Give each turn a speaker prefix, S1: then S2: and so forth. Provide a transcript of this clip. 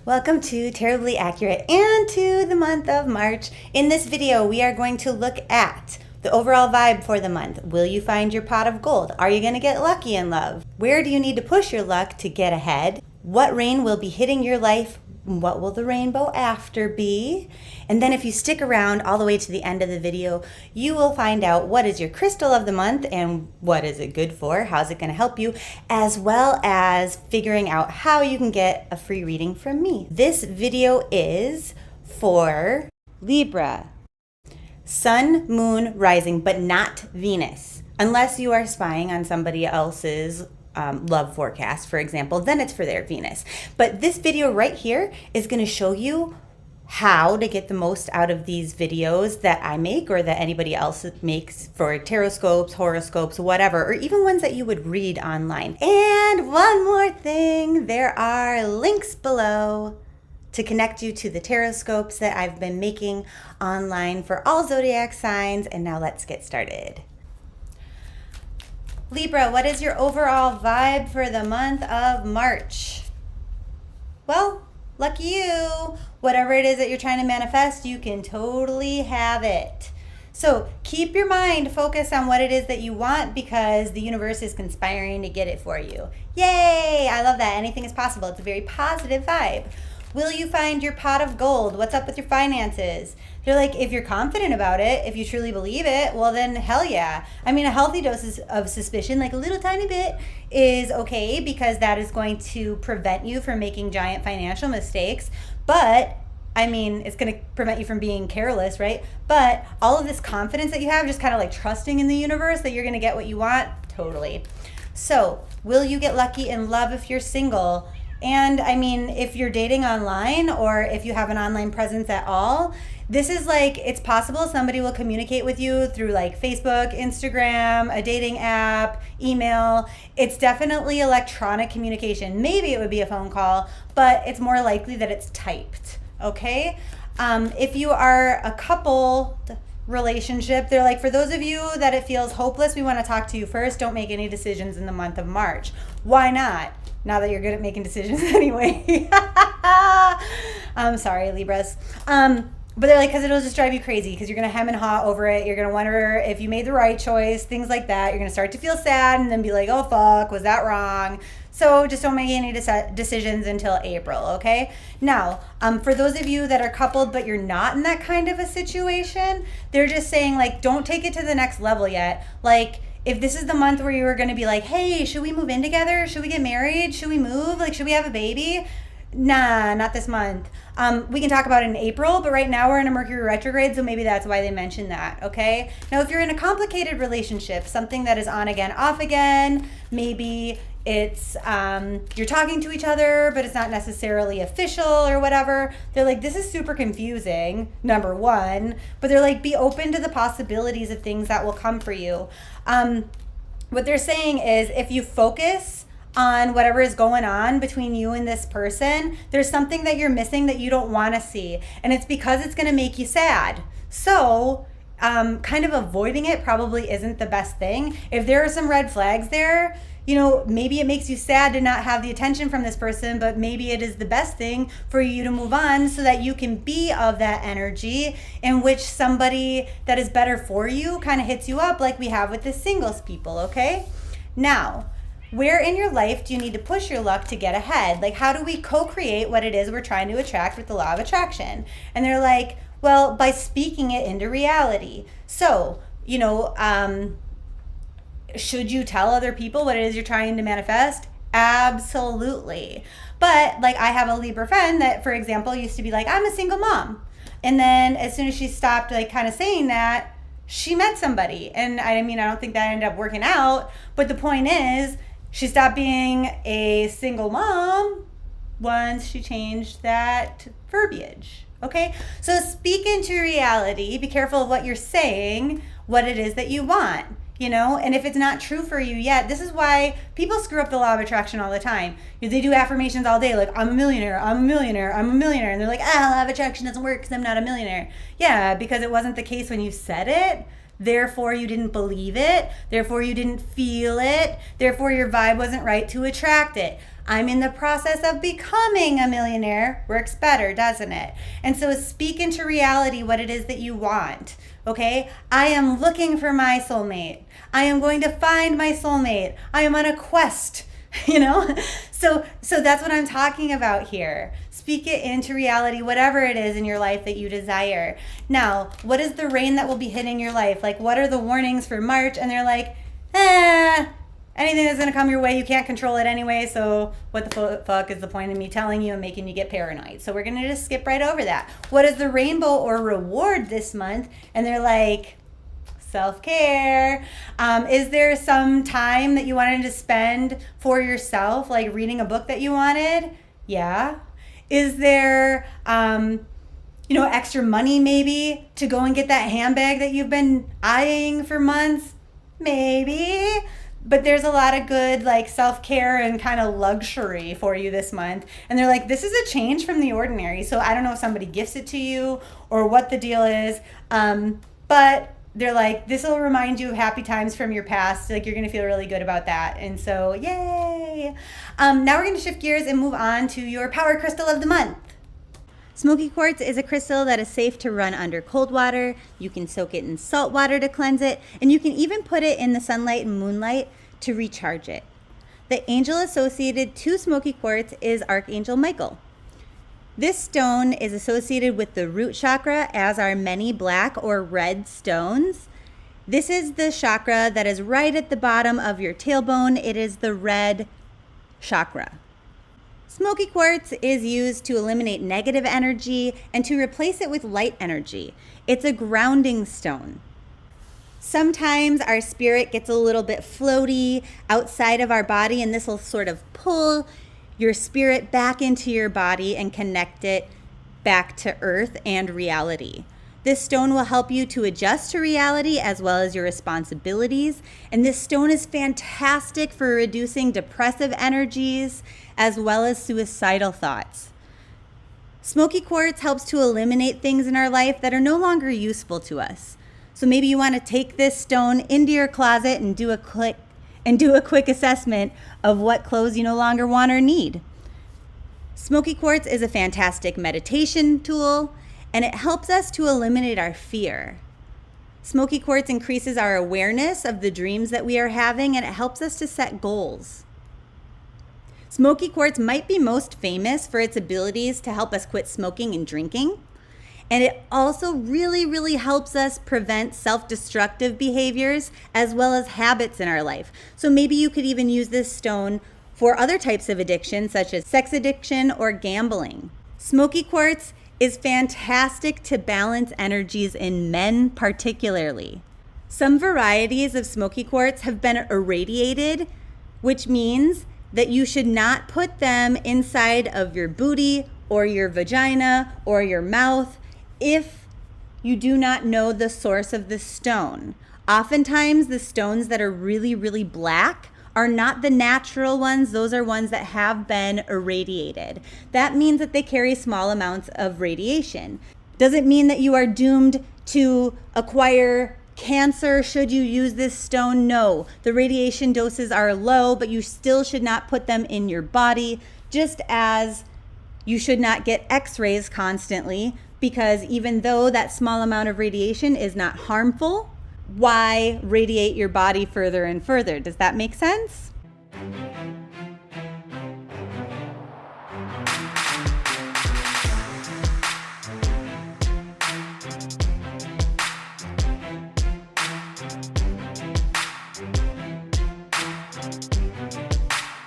S1: Welcome to Terribly Accurate and to the month of March. In this video, we are going to look at the overall vibe for the month. Will you find your pot of gold? Are you going to get lucky in love? Where do you need to push your luck to get ahead? What rain will be hitting your life? What will the rainbow after be? And then if you stick around all the way to the end of the video, you will find out what is your crystal of the month and what is it good for, how's it going to help you, as well as figuring out how you can get a free reading from me. This video is for Libra, Sun, Moon, Rising, but not Venus. Unless you are spying on somebody else's love forecast, for example, then it's for their Venus. But this video right here is going to show you how to get the most out of these videos that I make or that anybody else makes for tarotscopes, horoscopes, whatever, or even ones that you would read online. And one more thing, there are links below to connect you to the tarotscopes that I've been making online for all zodiac signs. And now let's get started. Libra, what is your overall vibe for the month of March? Well, lucky you. Whatever it is that you're trying to manifest, you can totally have it. So keep your mind focused on what it is that you want because the universe is conspiring to get it for you. Yay! I love that. Anything is possible. It's a very positive vibe. Will you find your pot of gold? What's up with your finances? They're like, if you're confident about it, if you truly believe it, well then hell yeah. I mean, a healthy dose of suspicion, like a little tiny bit, is okay because that is going to prevent you from making giant financial mistakes. But I mean, it's going to prevent you from being careless, right? But all of this confidence that you have, just kind of like trusting in the universe that you're going to get what you want, totally. So will you get lucky in love if you're single? And I mean, if you're dating online or if you have an online presence at all, this is like, it's possible somebody will communicate with you through like Facebook, Instagram, a dating app, email. It's definitely electronic communication. Maybe it would be a phone call, but it's more likely that it's typed, okay? If you are a couple relationship, they're like, for those of you that it feels hopeless, we want to talk to you first. Don't make any decisions in the month of March. Why not? Now that you're good at making decisions anyway. I'm sorry, Libras. But they're like, because it'll just drive you crazy because you're going to hem and haw over it. You're going to wonder if you made the right choice, things like that. You're going to start to feel sad and then be like, oh, fuck, was that wrong? So just don't make any decisions until April, okay? Now, for those of you that are coupled but you're not in that kind of a situation, they're just saying, like, don't take it to the next level yet. Like, if this is the month where you were going to be like, hey, should we move in together? Should we get married? Should we move? Like, should we have a baby? Nah, not this month. We can talk about it in April, but right now we're in a Mercury retrograde, so maybe that's why they mentioned that, okay? Now, if you're in a complicated relationship, something that is on again, off again, maybe it's you're talking to each other, but it's not necessarily official or whatever. They're like, this is super confusing, number one, but they're like, be open to the possibilities of things that will come for you. What they're saying is if you focus on whatever is going on between you and this person, there's something that you're missing that you don't want to see. And it's because it's going to make you sad. So kind of avoiding it probably isn't the best thing. If there are some red flags there, you know, maybe it makes you sad to not have the attention from this person, but maybe it is the best thing for you to move on so that you can be of that energy in which somebody that is better for you kind of hits you up like we have with the singles people, okay? Now, where in your life do you need to push your luck to get ahead? Like, how do we co-create what it is we're trying to attract with the law of attraction? And they're like, well, by speaking it into reality. So, you know, should you tell other people what it is you're trying to manifest? Absolutely. But like, I have a Libra friend that, for example, used to be like, I'm a single mom. And then as soon as she stopped like kind of saying that, she met somebody. And I mean, I don't think that ended up working out. But the point is, she stopped being a single mom once she changed that verbiage. Okay? So speak into reality. Be careful of what you're saying, what it is that you want. You know, and if it's not true for you yet, this is why people screw up the law of attraction all the time. They do affirmations all day, like, I'm a millionaire, I'm a millionaire, I'm a millionaire. And they're like, law of attraction doesn't work because I'm not a millionaire. Yeah, because it wasn't the case when you said it. Therefore, you didn't believe it. Therefore, you didn't feel it. Therefore, your vibe wasn't right to attract it. I'm in the process of becoming a millionaire. Works better, doesn't it? And so speak into reality what it is that you want. Okay? I am looking for my soulmate. I am going to find my soulmate. I am on a quest. So that's what I'm talking about here. Speak it into reality, whatever it is in your life that you desire. Now, what is the rain that will be hitting your life? Like, what are the warnings for March? And they're like, anything that's going to come your way, you can't control it anyway, so what the fuck is the point of me telling you and making you get paranoid? So we're going to just skip right over that. What is the rainbow or reward this month? And they're like, self-care. Is there some time that you wanted to spend for yourself, like reading a book that you wanted? Yeah. Is there, extra money maybe to go and get that handbag that you've been eyeing for months? Maybe. But there's a lot of good like self-care and kind of luxury for you this month. And they're like, this is a change from the ordinary. So I don't know if somebody gifts it to you or what the deal is. But they're like, this will remind you of happy times from your past. Like, you're going to feel really good about that. And so, yay. Now we're going to shift gears and move on to your power crystal of the month. Smoky quartz is a crystal that is safe to run under cold water. You can soak it in salt water to cleanse it. And you can even put it in the sunlight and moonlight to recharge it. The angel associated to smoky quartz is Archangel Michael. This stone is associated with the root chakra, as are many black or red stones. This is the chakra that is right at the bottom of your tailbone. It is the red chakra. Smoky quartz is used to eliminate negative energy and to replace it with light energy. It's a grounding stone. Sometimes our spirit gets a little bit floaty outside of our body, and this will sort of pull your spirit back into your body and connect it back to earth and reality. This stone will help you to adjust to reality as well as your responsibilities. And this stone is fantastic for reducing depressive energies as well as suicidal thoughts. Smoky quartz helps to eliminate things in our life that are no longer useful to us. So maybe you want to take this stone into your closet and do a quick assessment of what clothes you no longer want or need. Smoky quartz is a fantastic meditation tool, and it helps us to eliminate our fear. Smoky quartz increases our awareness of the dreams that we are having, and it helps us to set goals. Smoky quartz might be most famous for its abilities to help us quit smoking and drinking. And it also really helps us prevent self-destructive behaviors as well as habits in our life. So maybe you could even use this stone for other types of addiction, such as sex addiction or gambling. Smoky quartz is fantastic to balance energies in men particularly. Some varieties of smoky quartz have been irradiated, which means that you should not put them inside of your booty or your vagina or your mouth if you do not know the source of the stone. Oftentimes, the stones that are really black are not the natural ones. Those are ones that have been irradiated. That means that they carry small amounts of radiation. Does it mean that you are doomed to acquire cancer should you use this stone? No. The radiation doses are low, but you still should not put them in your body, just as you should not get x-rays constantly, because even though that small amount of radiation is not harmful, why radiate your body further and further? Does that make sense?